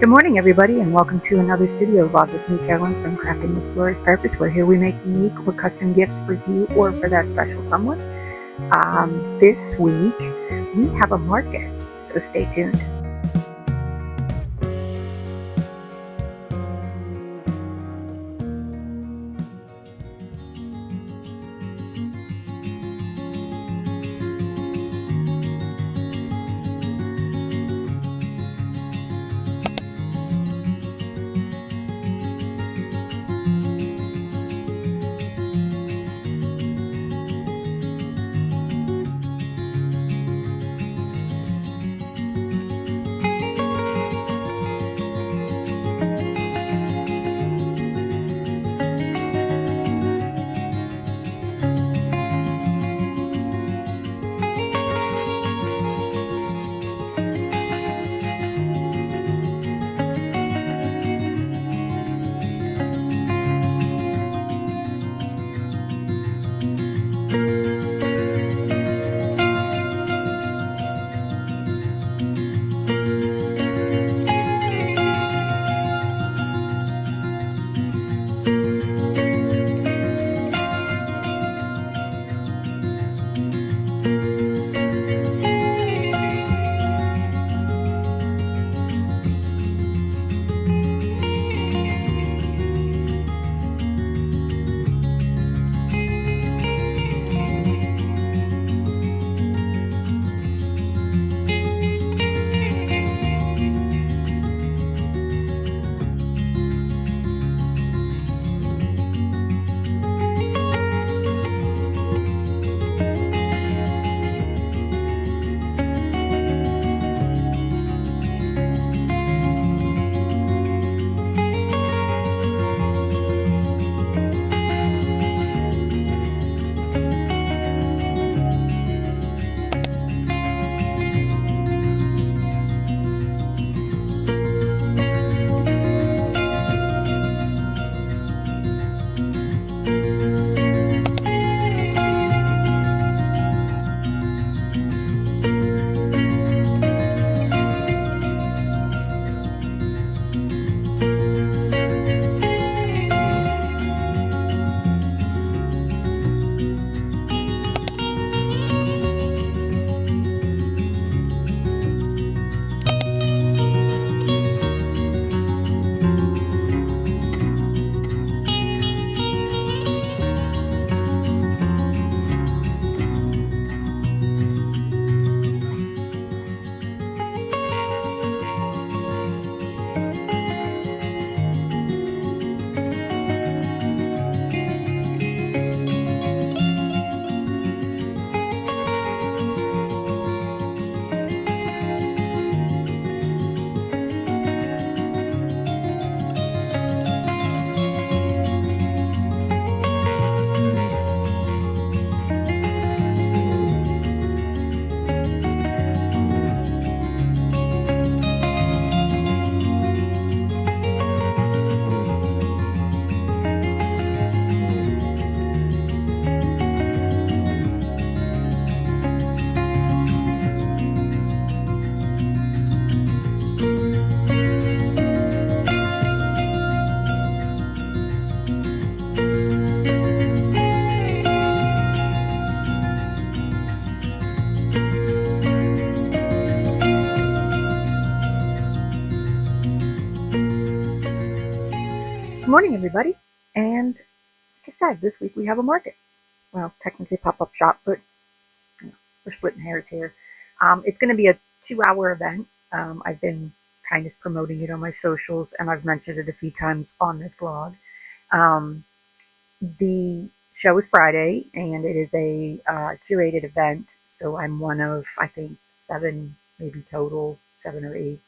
Good morning, everybody, and welcome to another studio vlog with me, Carolyn, from Crafting with Glorious Purpose, where here we make unique or custom gifts for you or for that special someone. This week, we have a market, so stay tuned. Good morning, everybody, and like I said, this week we have a market. Well, technically pop-up shop, but we're splitting hairs here. It's going to be a 2-hour event. I've been kind of promoting it on my socials, and I've mentioned it a few times on this vlog. The show is Friday, and it is a curated event, so I'm one of, I think, 7, maybe total, 7 or 8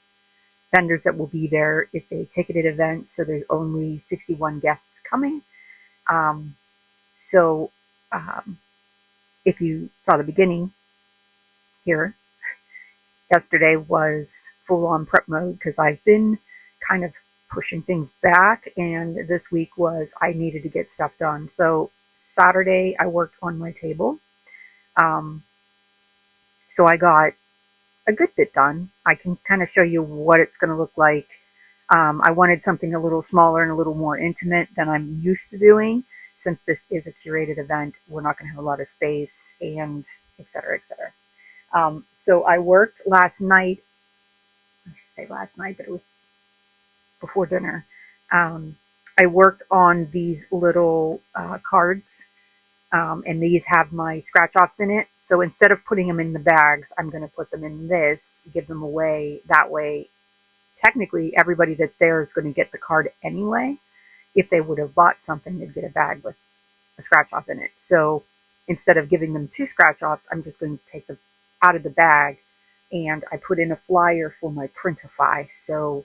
vendors that will be there. It's a ticketed event, so there's only 61 guests coming. If you saw the beginning here, yesterday was full-on prep mode because I've been kind of pushing things back, and this week was I needed to get stuff done. So Saturday I worked on my table. So I got a good bit done. I can kind of show you what it's going to look like I wanted something a little smaller and a little more intimate than I'm used to doing. Since this is a curated event, we're not going to have a lot of space, and et cetera, et cetera. So I worked last night. I say last night, but it was before dinner. Um, I worked on these little cards, and these have my scratch offs in it. So instead of putting them in the bags, I'm going to put them in this, give them away. That way, technically, everybody that's there is going to get the card anyway. If they would have bought something, they'd get a bag with a scratch off in it. So instead of giving them 2 scratch offs, I'm just going to take them out of the bag, and I put in a flyer for my Printify. So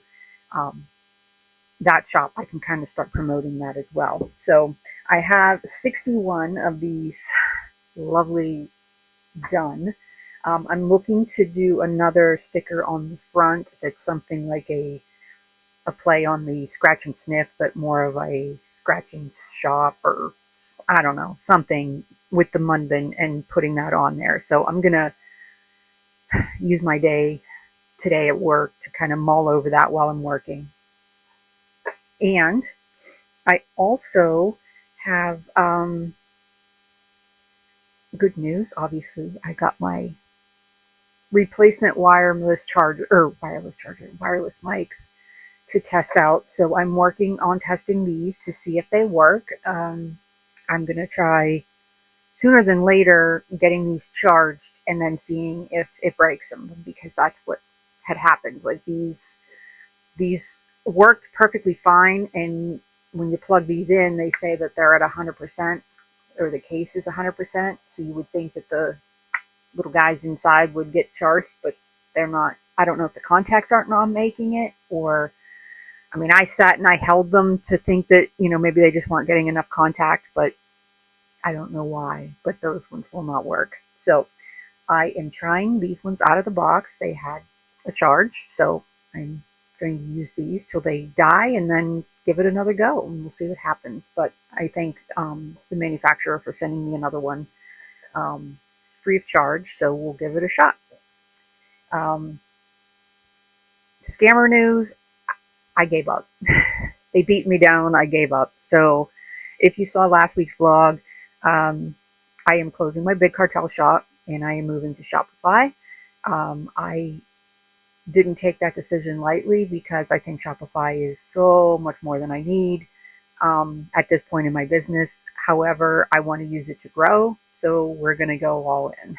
that shop, I can kind of start promoting that as well. So I have 61 of these lovely done. I'm looking to do another sticker on the front that's something like a play on the scratch and sniff, but more of a scratching shop, or I don't know, something with the Munban, and putting that on there. So I'm going to use my day today at work to kind of mull over that while I'm working. And I also have good news. Obviously, I got my replacement wireless mics to test out. So I'm working on testing these to see if they work. I'm going to try sooner than later getting these charged and then seeing if it breaks them, because that's what had happened. Like these worked perfectly fine, and when you plug these in, they say that they're at 100%, or the case is 100%. So you would think that the little guys inside would get charged, but they're not. I don't know if the contacts aren't not making it, or I mean, I sat and I held them to think that, maybe they just weren't getting enough contact, but I don't know why. But those ones will not work. So I am trying these ones out of the box. They had a charge, so I'm going to use these till they die and then give it another go, and we'll see what happens. But I thank the manufacturer for sending me another one free of charge, so we'll give it a shot. Scammer news, I gave up. They beat me down. I gave up. So if you saw last week's vlog, I am closing my Big Cartel shop, and I am moving to Shopify. I didn't take that decision lightly, because I think Shopify is so much more than I need at this point in my business. However, I want to use it to grow, so we're going to go all in.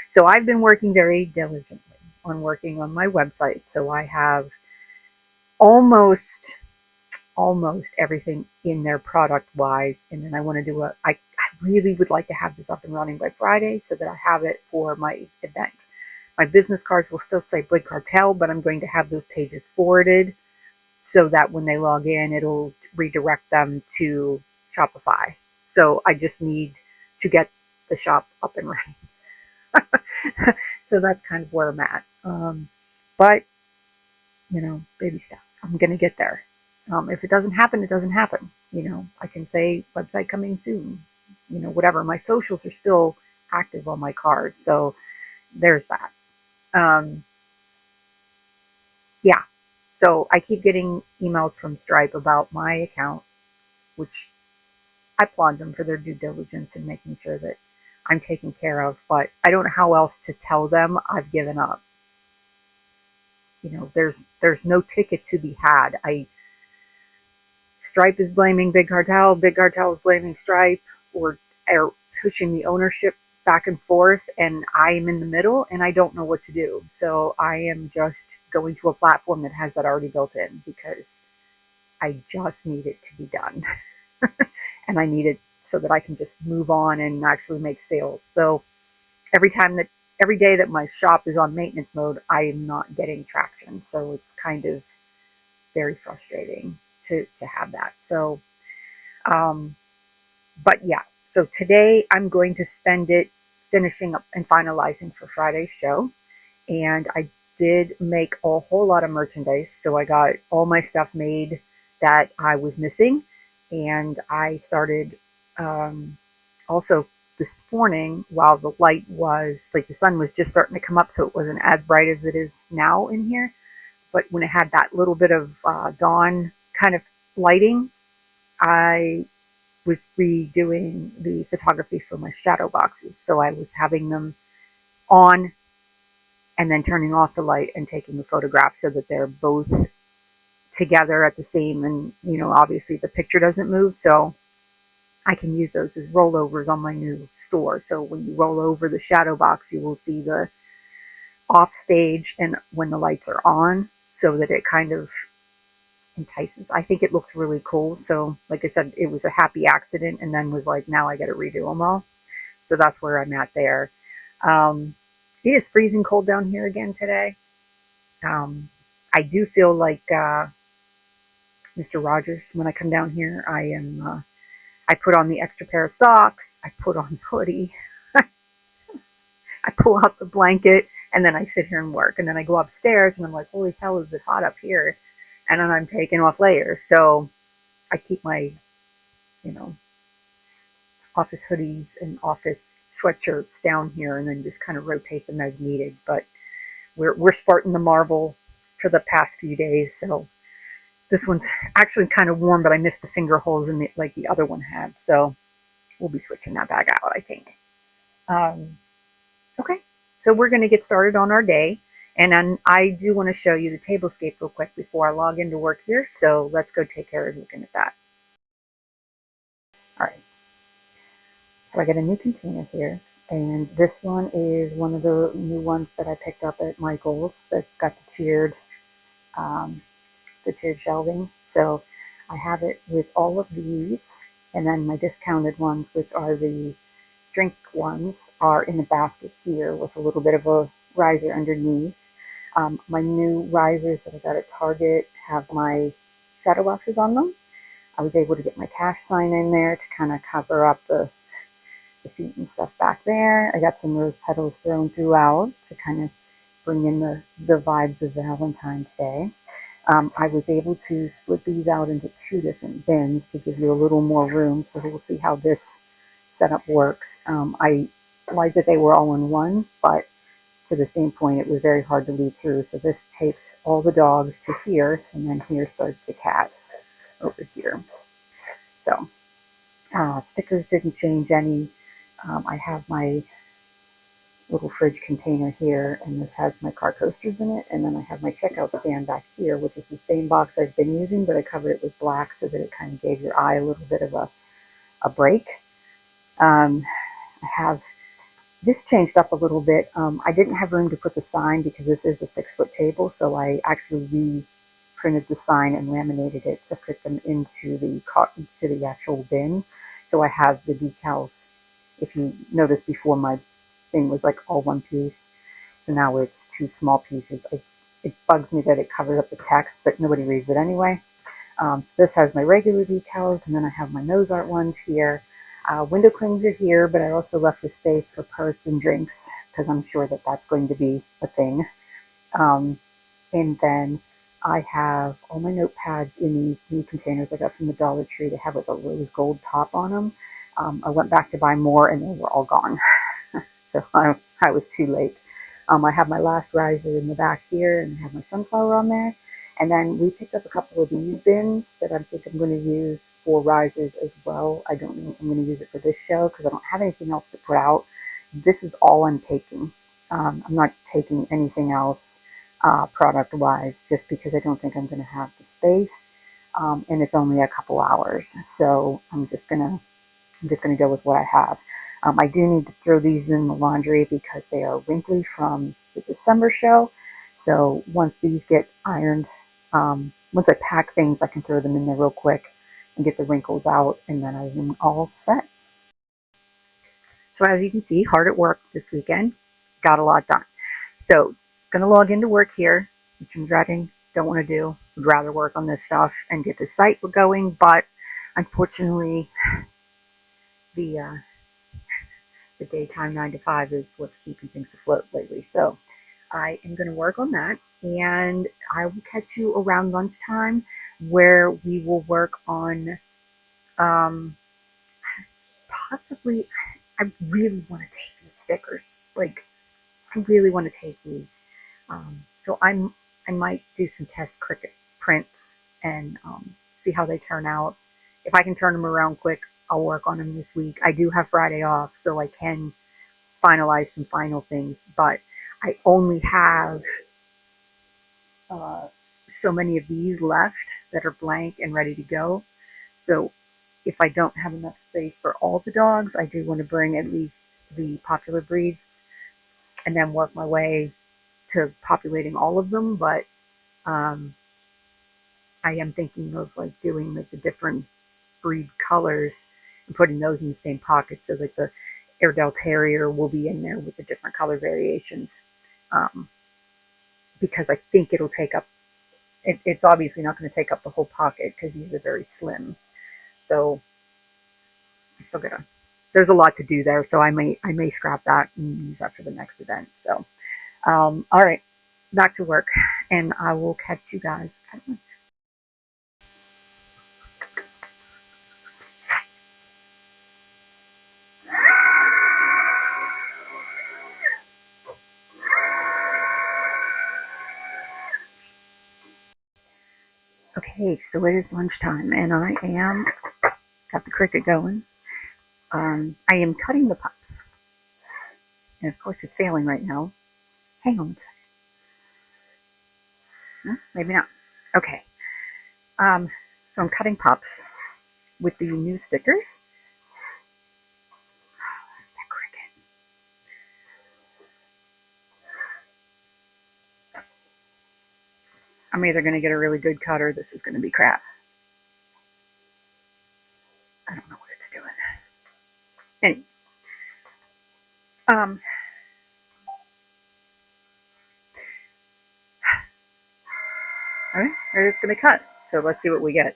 So I've been working very diligently on working on my website. So I have almost everything in there product wise, and then I want to do I really would like to have this up and running by Friday, so that I have it for my event. My business cards will still say Big Cartel, but I'm going to have those pages forwarded so that when they log in, it'll redirect them to Shopify. So I just need to get the shop up and running. So that's kind of where I'm at. But, baby steps. I'm going to get there. If it doesn't happen, it doesn't happen. I can say website coming soon, whatever. My socials are still active on my card. So there's that. Yeah. So I keep getting emails from Stripe about my account, which I applaud them for their due diligence in making sure that I'm taken care of, but I don't know how else to tell them I've given up. There's no ticket to be had. Stripe is blaming Big Cartel is blaming Stripe, or pushing the ownership back and forth, and I am in the middle, and I don't know what to do. So I am just going to a platform that has that already built in, because I just need it to be done. And I need it so that I can just move on and actually make sales. So every day that my shop is on maintenance mode, I am not getting traction. So it's kind of very frustrating to have that. So, but yeah, so today I'm going to spend it finishing up and finalizing for Friday's show. And I did make a whole lot of merchandise. So I got all my stuff made that I was missing. And I started also this morning, while the light was, like the sun was just starting to come up, so it wasn't as bright as it is now in here. but when it had that little bit of dawn kind of lighting, I was redoing the photography for my shadow boxes. So I was having them on and then turning off the light and taking the photograph so that they're both together at the same, and obviously the picture doesn't move, so I can use those as rollovers on my new store. So when you roll over the shadow box, you will see the off stage and when the lights are on, so that it kind of entices. I think it looks really cool. So like I said, it was a happy accident, and then was like, now I got to redo them all. So that's where I'm at there. It is freezing cold down here again today. I do feel like Mr. Rogers when I come down here. I put on the extra pair of socks. I put on the hoodie. I pull out the blanket, and then I sit here and work. And then I go upstairs, and I'm like, holy hell, is it hot up here? And then I'm taking off layers. So I keep my, office hoodies and office sweatshirts down here, and then just kind of rotate them as needed. But we're sporting the Marvel for the past few days, so this one's actually kind of warm, but I missed the finger holes in it like the other one had. So we'll be switching that bag out, I think. Okay, so we're going to get started on our day. And then I do want to show you the tablescape real quick before I log into work here. So let's go take care of looking at that. All right. So I got a new container here. And this one is one of the new ones that I picked up at Michael's that's got the tiered shelving. So I have it with all of these, and then my discounted ones, which are the drink ones, are in the basket here with a little bit of a riser underneath. My new risers that I got at Target have my shadow boxes on them. I was able to get my cash sign in there to kind of cover up the feet and stuff back there. I got some rose petals thrown throughout to kind of bring in the vibes of Valentine's Day. I was able to split these out into 2 different bins to give you a little more room, so we'll see how this setup works. I like that they were all in one, but to the same point, it was very hard to lead through. So this takes all the dogs to here, and then here starts the cats over here. So stickers didn't change any. I have my little fridge container here, and this has my car coasters in it, and then I have my checkout stand back here, which is the same box I've been using, but I covered it with black so that it kind of gave your eye a little bit of a break. I have this changed up a little bit. I didn't have room to put the sign because this is a 6-foot table, so I actually reprinted the sign and laminated it to fit them into the actual bin. So I have the decals. If you notice, before my thing was like all one piece, so now it's 2 small pieces. It bugs me that it covers up the text, but nobody reads it anyway. So this has my regular decals, and then I have my nose art ones here. Window clings are here, but I also left the space for purse and drinks because I'm sure that that's going to be a thing. And then I have all my notepads in these new containers I got from the Dollar Tree. They have like a rose gold top on them. I went back to buy more, and they were all gone. So I was too late. I have my last riser in the back here, and I have my sunflower on there. And then we picked up a couple of these bins that I think I'm going to use for risers as well. I don't know if I'm going to use it for this show because I don't have anything else to put out. This is all I'm taking. I'm not taking anything else product-wise, just because I don't think I'm going to have the space. And it's only a couple hours, so I'm just gonna go with what I have. I do need to throw these in the laundry because they are wrinkly from the December show. So once these get ironed, once I pack things, I can throw them in there real quick and get the wrinkles out, and then I am all set. So as you can see, hard at work this weekend. Got a lot done. So gonna log into work here, which I'm dreading. Don't want to do. Would rather work on this stuff and get the site going, but unfortunately, the daytime 9 to 5 is what's keeping things afloat lately. So I am going to work on that, and I will catch you around lunchtime where we will work on possibly, I really want to take the stickers. Like, I really want to take these. So I'm I might do some test cricket prints and see how they turn out. If I can turn them around quick, I'll work on them this week. I do have Friday off, so I can finalize some final things, but I only have uh, so many of these left that are blank and ready to go. So if I don't have enough space for all the dogs, I do want to bring at least the popular breeds and then work my way to populating all of them. But um, I am thinking of like doing like the different breed colors and putting those in the same pocket, so that the Airedale Terrier will be in there with the different color variations. Um, because I think it'll take up, it's obviously not going to take up the whole pocket because these are very slim. So I still gotta, there's a lot to do there. So I may scrap that and use that for the next event. So, all right, back to work, and I will catch you guys at lunch. Okay, so it is lunchtime, and I am got the cricket going. I am cutting the pups, and of course it's failing right now. Hang on a second. Maybe not. Okay. So I'm cutting pups with the new stickers. That cricket. I'm either going to get a really good cut or this is going to be crap. I don't know what it's doing. Anyway. All right, we're just going to cut. So let's see what we get.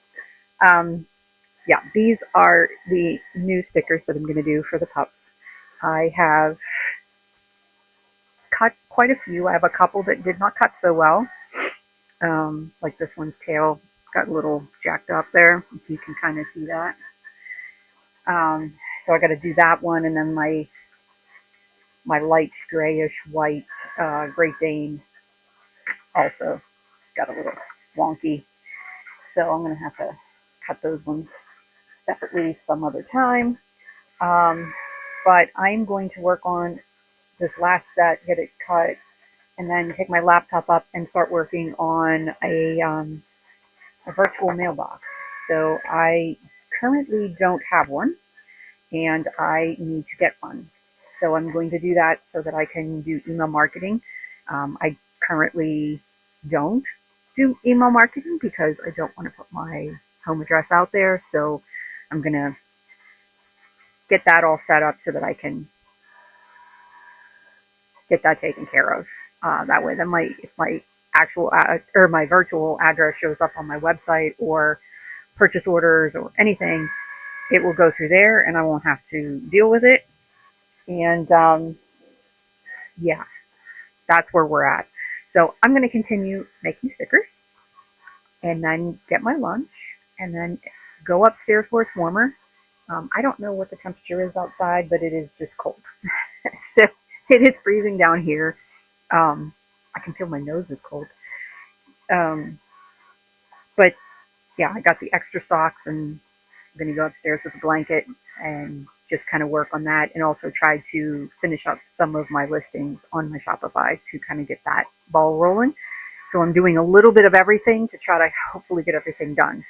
Yeah, these are the new stickers that I'm going to do for the pups. I have cut quite a few. I have a couple that did not cut so well. Like this one's tail got a little jacked up there, if you can kind of see that. So I got to do that one, and then my light grayish white Great Dane also got a little wonky. So I'm going to have to cut those ones separately some other time. But I'm going to work on this last set, get it cut, and then take my laptop up and start working on a virtual mailbox. So I currently don't have one, and I need to get one. So I'm going to do that so that I can do email marketing. I currently don't do email marketing because I don't want to put my home address out there. So I'm going to get that all set up so that I can get that taken care of. That way, then if my actual or my virtual address shows up on my website or purchase orders or anything, it will go through there and I won't have to deal with it. And yeah, that's where we're at. So I'm going to continue making stickers and then get my lunch and then go upstairs where it's warmer. I don't know what the temperature is outside, but it is just cold. So it is freezing down here. I can feel my nose is cold. But yeah, I got the extra socks, and I'm going to go upstairs with a blanket and just kind of work on that, and also try to finish up some of my listings on my Shopify to kind of get that ball rolling. So I'm doing a little bit of everything to try to hopefully get everything done.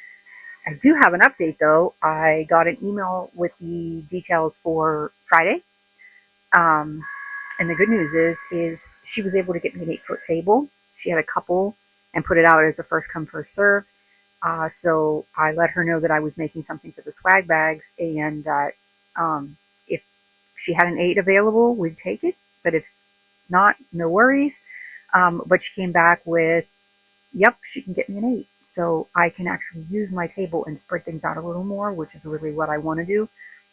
I do have an update though. I got an email with the details for Friday. And the good news is she was able to get me an 8-foot table. She had a couple and put it out as a first come, first serve. So I let her know that I was making something for the swag bags, and that if she had an 8 available, we'd take it. But if not, no worries. But she came back with, yep, she can get me an 8. So I can actually use my table and spread things out a little more, which is really what I want to do.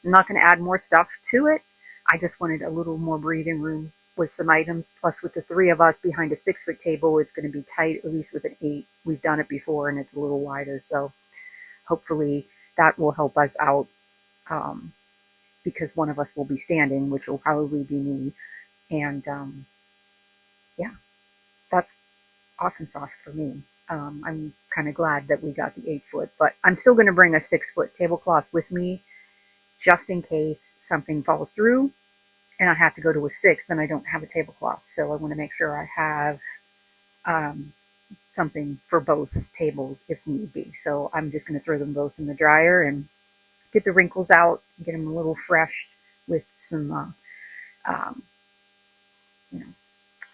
I'm not going to add more stuff to it. I just wanted a little more breathing room with some items. Plus, with the 3 of us behind a 6-foot table, it's going to be tight, at least with an 8. We've done it before, and it's a little wider. So hopefully that will help us out, because one of us will be standing, which will probably be me. And yeah, that's awesome sauce for me. I'm kind of glad that we got the 8-foot, but I'm still going to bring a 6-foot tablecloth with me just in case something falls through and I have to go to a 6, then I don't have a tablecloth. So I want to make sure I have um, something for both tables if need be. So I'm just going to throw them both in the dryer and get the wrinkles out, get them a little fresh with some, you know,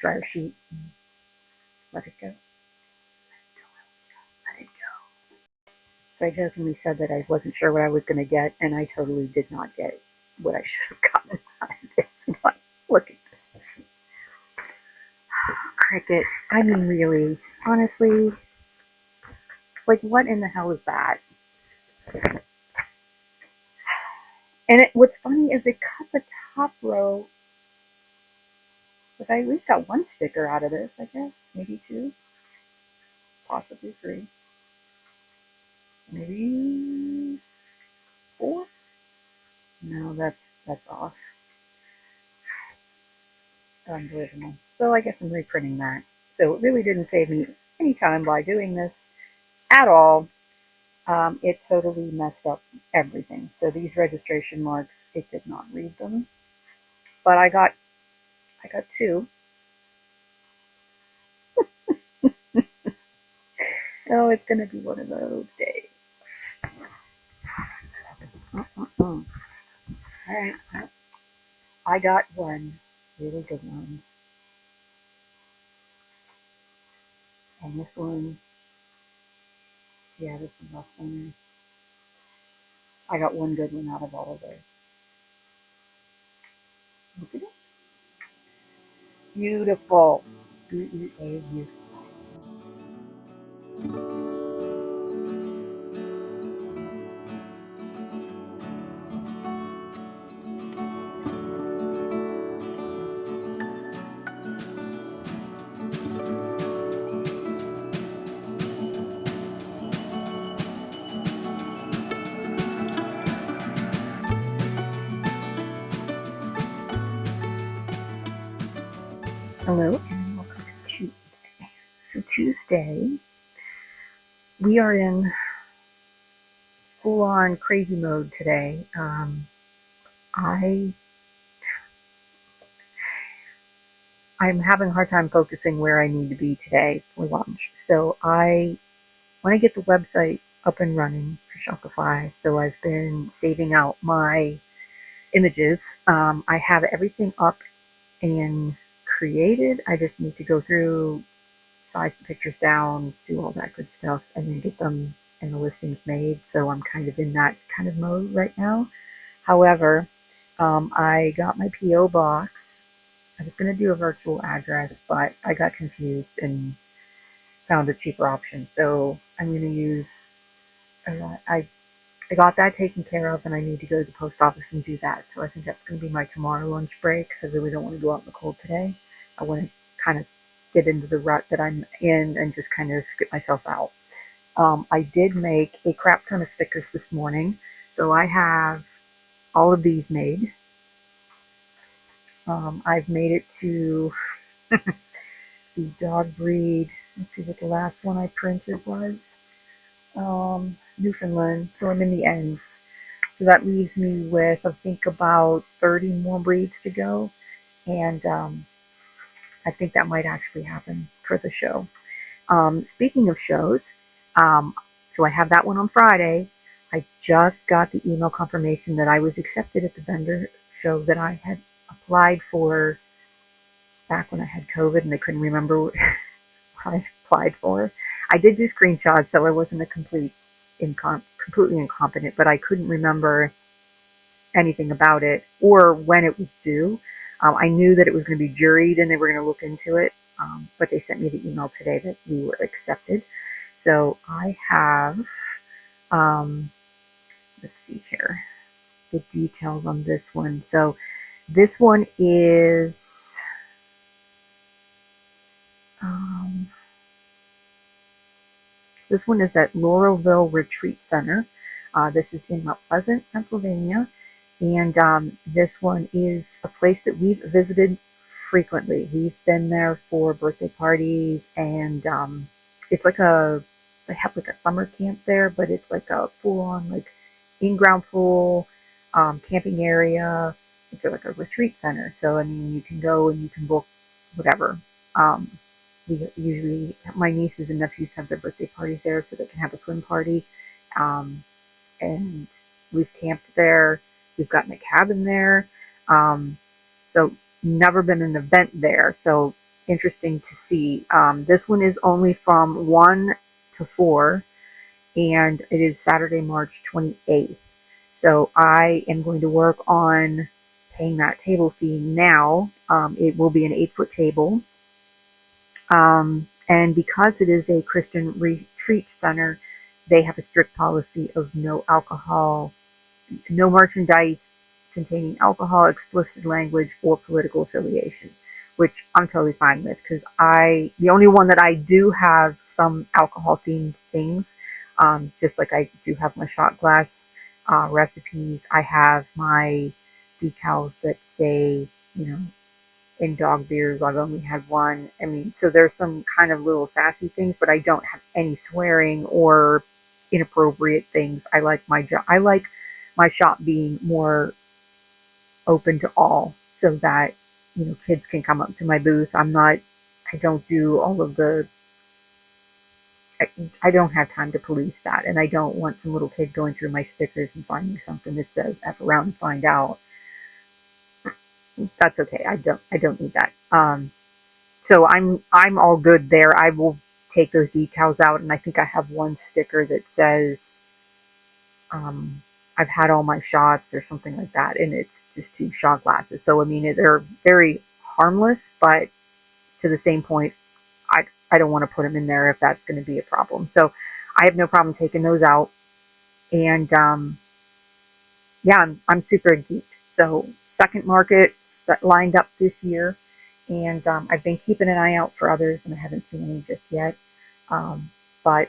dryer sheet. And let it go. Let it go. So I jokingly said that I wasn't sure what I was going to get, and I totally did not get what I should have gotten out of this one. Look at this. Cricket. I mean, really, honestly, like, what in the hell is that? And what's funny is it cut the top row, but I at least got one sticker out of this, I guess. Maybe 2, possibly 3, maybe 4. No, that's off. Unbelievable. So I guess I'm reprinting that. So it really didn't save me any time by doing this at all. It totally messed up everything. So these registration marks, it did not read them. But I got 2. Oh, it's gonna be one of those days. All right, I got one really good one, and this one, yeah, this one's off center. I got one good one out of all of those. Look at it. Beautiful. Beautiful. Hello, and welcome to Tuesday. So Tuesday, we are in full-on crazy mode today. I'm having a hard time focusing where I need to be today for lunch. So I want to get the website up and running for Shopify. So I've been saving out my images. I have everything up and created. I just need to go through, size the pictures down, do all that good stuff, and then get them and the listings made. So I'm kind of in that kind of mode right now. However, I got my P.O. box. I was going to do a virtual address, but I got confused and found a cheaper option. So I'm going to use, I got that taken care of, and I need to go to the post office and do that. So I think that's going to be my tomorrow lunch break, because I really don't want to go out in the cold today. I want to kind of get into the rut that I'm in and just kind of get myself out. I did make a crap ton of stickers this morning. So I have all of these made. I've made it to the dog breed. Let's see what the last one I printed was. Newfoundland. So I'm in the ends. So that leaves me with, I think, about 30 more breeds to go. And I think that might actually happen for the show. Speaking of shows, so I have that one on Friday. I just got the email confirmation that I was accepted at the vendor show that I had applied for back when I had COVID and I couldn't remember what I applied for. I did do screenshots, so I wasn't a completely incompetent, but I couldn't remember anything about it or when it was due. I knew that it was going to be juried and they were going to look into it, but they sent me the email today that we were accepted. So I have, let's see here, the details on this one. So this one is, at Laurelville Retreat Center. This is in Mount Pleasant, Pennsylvania. And this one is a place that we've visited frequently. We've been there for birthday parties, and it's like they have like a summer camp there, but it's like a full-on like in-ground pool, camping area. It's like a retreat center. So I mean, you can go and you can book whatever. Um, we usually, my nieces and nephews have their birthday parties there, so they can have a swim party. Um, and we've camped there. We've gotten a cabin there. So never been an event there. So interesting to see. This one is only from 1 to 4, and it is Saturday, March 28th. So I am going to work on paying that table fee now. It will be an 8-foot table. And because it is a Christian retreat center, they have a strict policy of no alcohol, no merchandise containing alcohol, explicit language, or political affiliation, which I'm totally fine with, because the only one that I do have some alcohol themed things, just like I do have my shot glass recipes. I have my decals that say, in dog beers, I've only had one. I mean, so there's some kind of little sassy things, but I don't have any swearing or inappropriate things. I like my shop being more open to all, so that kids can come up to my booth. I don't do all of the. I don't have time to police that, and I don't want some little kid going through my stickers and finding something that says "F around and find out." That's okay. I don't need that. So I'm all good there. I will take those decals out, and I think I have one sticker that says I've had all my shots or something like that, and it's just 2 shot glasses. So I mean, they're very harmless, but to the same point, I don't want to put them in there if that's going to be a problem. So I have no problem taking those out, and yeah, I'm super geeked. So second market lined up this year, and I've been keeping an eye out for others, and I haven't seen any just yet. But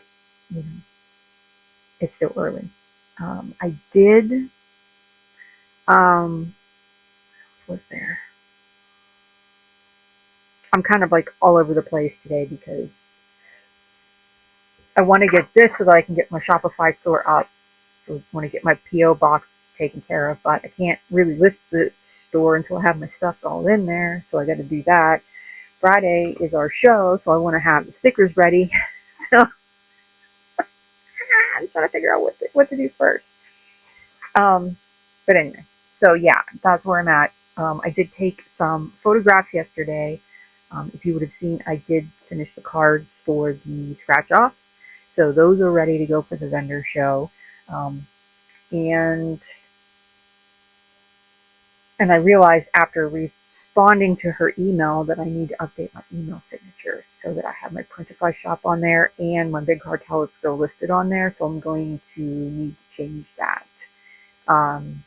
it's still early. I did. What else was there? I'm kind of like all over the place today because I want to get this so that I can get my Shopify store up. So I want to get my PO box taken care of, but I can't really list the store until I have my stuff all in there. So I got to do that. Friday is our show, so I want to have the stickers ready. So I'm trying to figure out what to do first. But anyway, so yeah, that's where I'm at. I did take some photographs yesterday. If you would have seen, I did finish the cards for the scratch offs. So those are ready to go for the vendor show. And I realized after responding to her email that I need to update my email signatures so that I have my Printify shop on there, and my Big Cartel is still listed on there. So I'm going to need to change that. And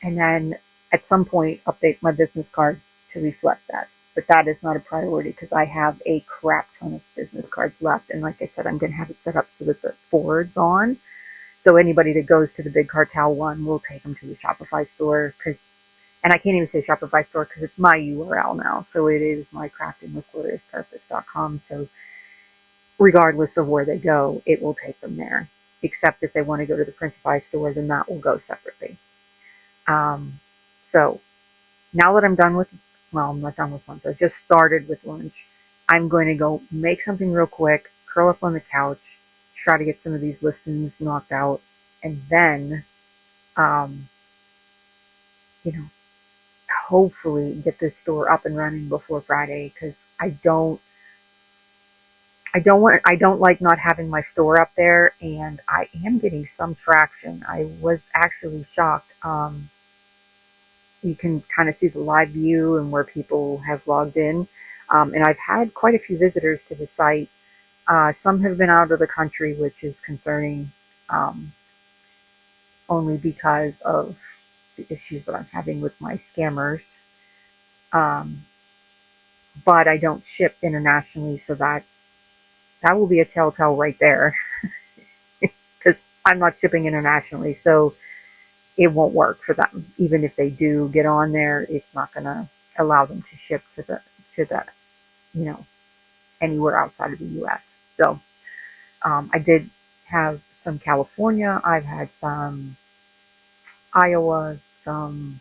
then at some point update my business card to reflect that. But that is not a priority because I have a crap ton of business cards left. And like I said, I'm going to have it set up so that the forward's on. So anybody that goes to the Big Cartel one will take them to the Shopify store. And I can't even say Shopify store because it's my URL now. So it is mycraftingwithgloriousPurpose.com. So regardless of where they go, it will take them there. Except if they want to go to the Printify store, then that will go separately. So now that I'm done with, well, I'm not done with lunch. I just started with lunch. I'm going to go make something real quick, curl up on the couch, try to get some of these listings knocked out, and then, hopefully get this store up and running before Friday, because I don't like not having my store up there, and I am getting some traction. I was actually shocked. You can kind of see the live view and where people have logged in. And I've had quite a few visitors to the site. Some have been out of the country, which is concerning, only because of the issues that I'm having with my scammers. But I don't ship internationally, so that will be a telltale right there. Because I'm not shipping internationally, so it won't work for them. Even if they do get on there, it's not gonna allow them to ship to the you know, anywhere outside of the U.S. So I did have some California. I've had some Iowa, some.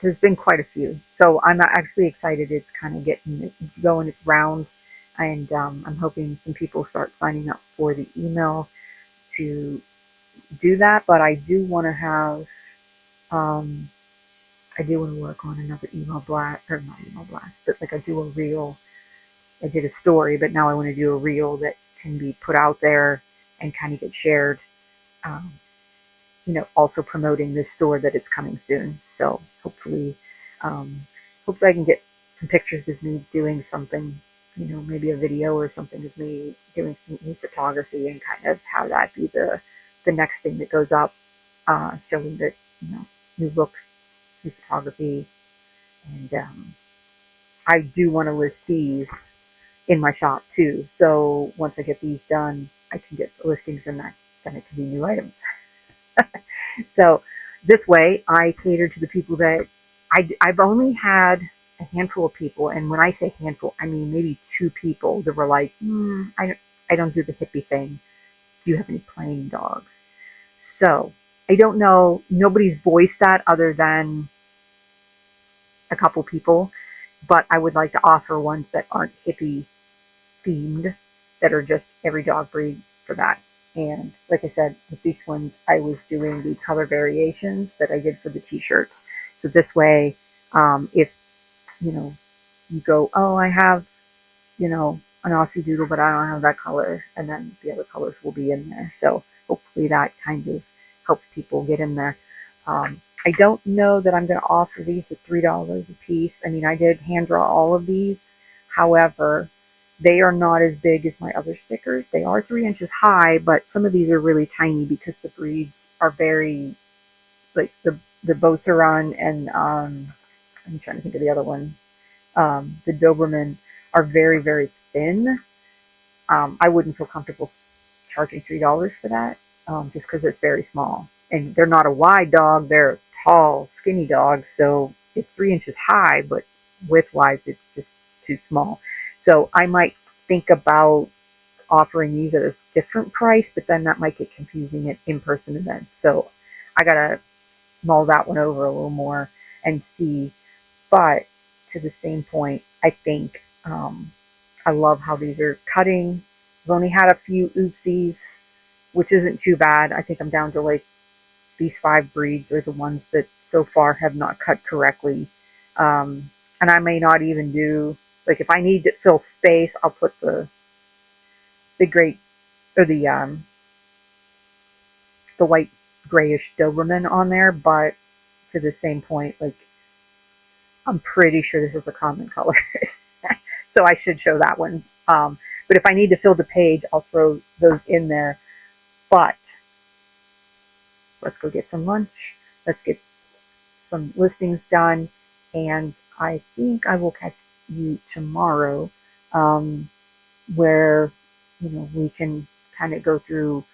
There's been quite a few. So I'm actually excited. It's kind of getting going its rounds, and I'm hoping some people start signing up for the email to do that. But I do want to have, I do want to work on another email blast, or not email blast, but like I do a reel. I did a story, but now I want to do a reel that can be put out there and kind of get shared. Um, also promoting this store that it's coming soon. So um, hopefully I can get some pictures of me doing something, maybe a video or something of me doing some new photography, and kind of have that be the next thing that goes up, showing that, new look, new photography. And I do want to list these in my shop too. So once I get these done, I can get the listings, and then it can be new items. So this way, I cater to the people that I've only had a handful of people. And when I say handful, I mean maybe 2 people that were like, I don't do the hippie thing. Do you have any plain dogs? So I don't know. Nobody's voiced that other than a couple people. But I would like to offer ones that aren't hippie themed, that are just every dog breed for that. And like I said, with these ones, I was doing the color variations that I did for the t-shirts. So this way, if, you go, oh, I have, an Aussie Doodle, but I don't have that color, and then the other colors will be in there. So hopefully that kind of helps people get in there. I don't know that I'm going to offer these at $3 a piece. I mean, I did hand draw all of these. However, they are not as big as my other stickers. They are 3 inches high, but some of these are really tiny because the breeds are very, like the Beauceron and I'm trying to think of the other one. The Doberman are very, very thin. I wouldn't feel comfortable charging $3 for that, just because it's very small. And they're not a wide dog, they're a tall, skinny dog. So it's 3 inches high, but width-wise, it's just too small. So I might think about offering these at a different price, but then that might get confusing at in-person events. So I gotta mull that one over a little more and see. But to the same point, I think I love how these are cutting. I've only had a few oopsies, which isn't too bad. I think I'm down to like these 5 breeds are the ones that so far have not cut correctly. And I may not even do, like if I need to fill space, I'll put the great, or the white grayish Doberman on there. But to the same point, like I'm pretty sure this is a common color. So I should show that one. But if I need to fill the page, I'll throw those in there. But let's go get some lunch. Let's get some listings done. And I think I will catch you tomorrow, where, we can kind of go through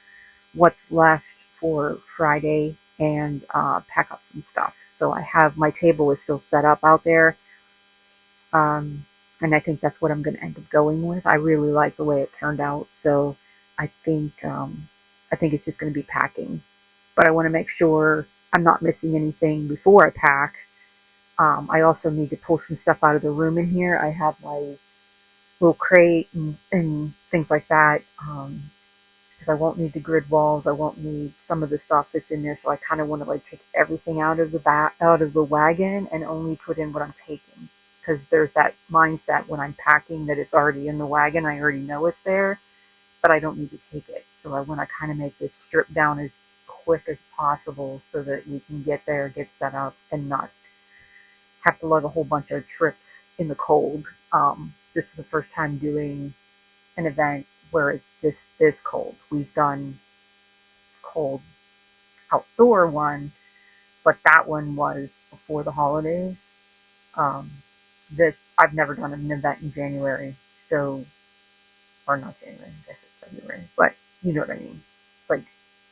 what's left for Friday and pack up some stuff. So I have, my table is still set up out there. And I think that's what I'm going to end up going with. I really like the way it turned out. So I think it's just going to be packing. But I want to make sure I'm not missing anything before I pack. I also need to pull some stuff out of the room in here. I have my little crate and things like that, because I won't need the grid walls. I won't need some of the stuff that's in there. So I kind of want to like take everything out of the wagon and only put in what I'm taking. Because there's that mindset when I'm packing that it's already in the wagon. I already know it's there, but I don't need to take it. So I want to kind of make this strip down as quick as possible so that we can get there, get set up, and not have to lug a whole bunch of trips in the cold. This is the first time doing an event where it's this cold. We've done cold outdoor one, but that one was before the holidays. I've never done an event in January, so, or not January, I guess it's February, but you know what I mean. Like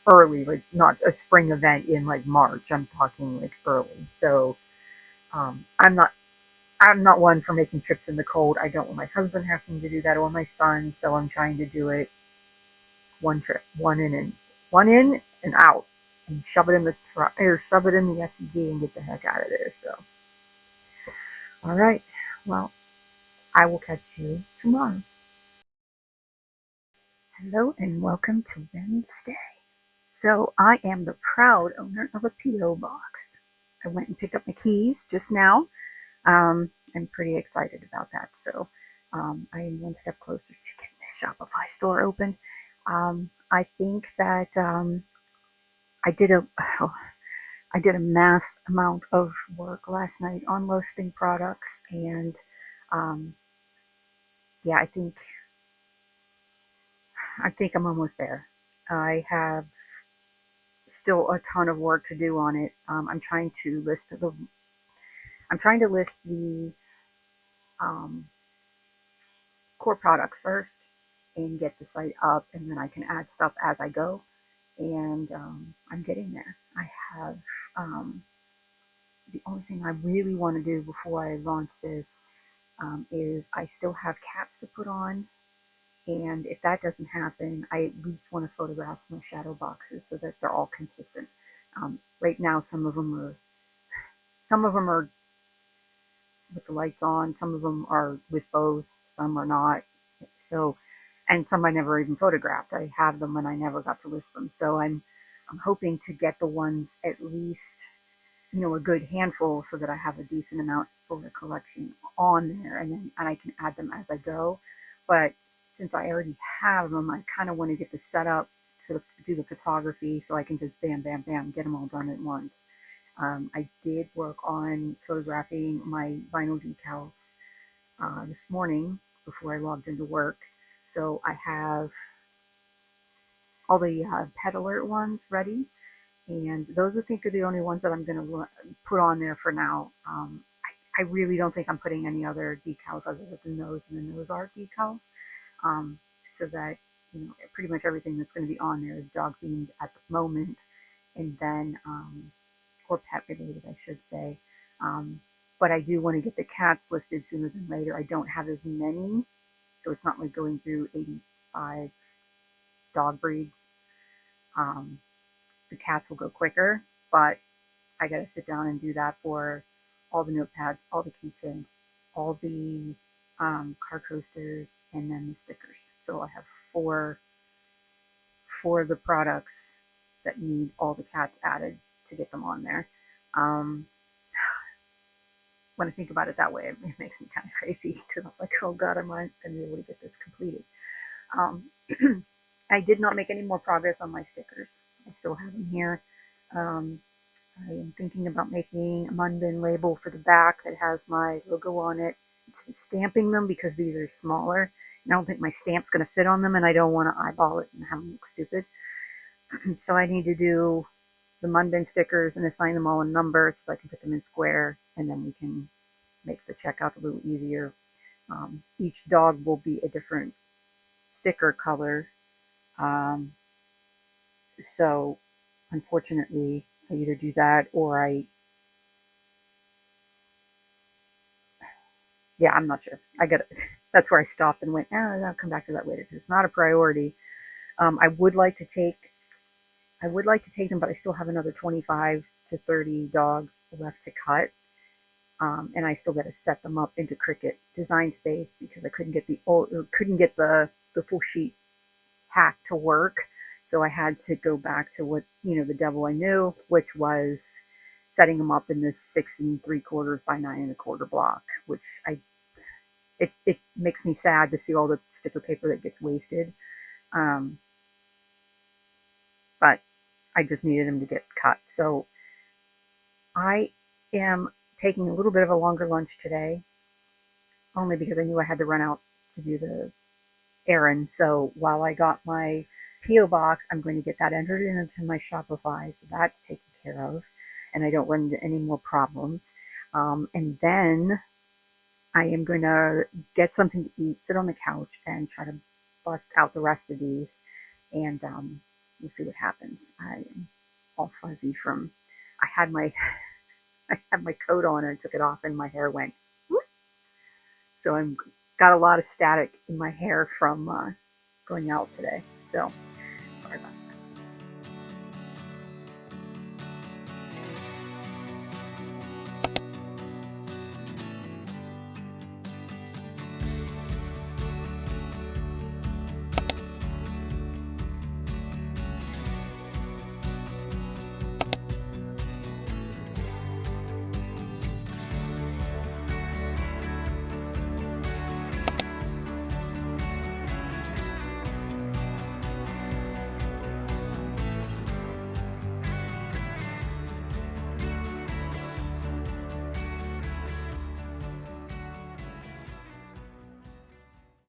early, like not a spring event in like March. I'm talking like early. So I'm not I'm not one for making trips in the cold. I don't want my husband having to do that or my son, so I'm trying to do it one trip, one in and out, and shove it in the truck or shove it in the SUV and get the heck out of there. So, all right, well, I will catch you tomorrow. Hello and welcome to Wednesday. So I am the proud owner of a P.O. box. I went and picked up my keys just now. I'm pretty excited about that. So I am one step closer to getting this Shopify store open. I think that I did a I did a mass amount of work last night on listing products, and um, yeah, I think I'm almost there. I have still a ton of work to do on it. I'm trying to list the um, core products first and get the site up, and then I can add stuff as I go. And I'm getting there. I have um, the only thing I really want to do before I launch this is I still have caps to put on. And if that doesn't happen, I at least want to photograph my shadow boxes so that they're all consistent. Right now, some of them are with the lights on, some of them are with both, some are not. So, and some I never even photographed. I have them and I never got to list them. So I'm hoping to get the ones at least, a good handful so that I have a decent amount for the collection on there, and I can add them as I go. But since I already have them, I kind of want to get the setup to do the photography so I can just bam, bam, bam, get them all done at once. I did work on photographing my vinyl decals this morning before I logged into work. So I have all the pet alert ones ready, and those I think are the only ones that I'm going to put on there for now. I really don't think I'm putting any other decals other than those and the nose art decals, um, so that pretty much everything that's going to be on there is dog themed at the moment, and then or pet related, I should say. Um, but I do want to get the cats listed sooner than later. I don't have as many, so it's not like going through 85 dog breeds. Um, the cats will go quicker, but I got to sit down and do that for all the notepads, all the keychains, all the car coasters, and then the stickers. So I have four of the products that need all the cats added to get them on there. Um, when I think about it that way, it makes me kind of crazy because I'm like, oh God, I'm not going to be able to get this completed. Um, I did not make any more progress on my stickers. I still have them here. Um, I am thinking about making a Munbin label for the back that has my logo on it instead of stamping them because these are smaller. And I don't think my stamp's going to fit on them, and I don't want to eyeball it and have them look stupid. So I need to do the Munbin stickers and assign them all a number so I can put them in square, and then we can make the checkout a little easier. Each dog will be a different sticker color. Um, so unfortunately, I either do that or I'm not sure. That's where I stopped and went, I'll come back to that later because it's not a priority. I would like to take them, but I still have another 25 to 30 dogs left to cut. And I still got to set them up into Cricut Design Space because I couldn't get the full sheet hack to work. So I had to go back to what, the devil I knew, which was setting them up in this 6 3/4 by 9 1/4 block, which it makes me sad to see all the sticker paper that gets wasted. Um, but I just needed them to get cut. So I am taking a little bit of a longer lunch today, only because I knew I had to run out to do the errand. So while I got my P.O. box, I'm going to get that entered into my Shopify. So that's taken care of, and I don't run into any more problems. And then I am going to get something to eat, sit on the couch, and try to bust out the rest of these, and we'll see what happens. I am all fuzzy from I had my I had my coat on and I took it off, and my hair went whoop, So I've got a lot of static in my hair from going out today. So sorry about that.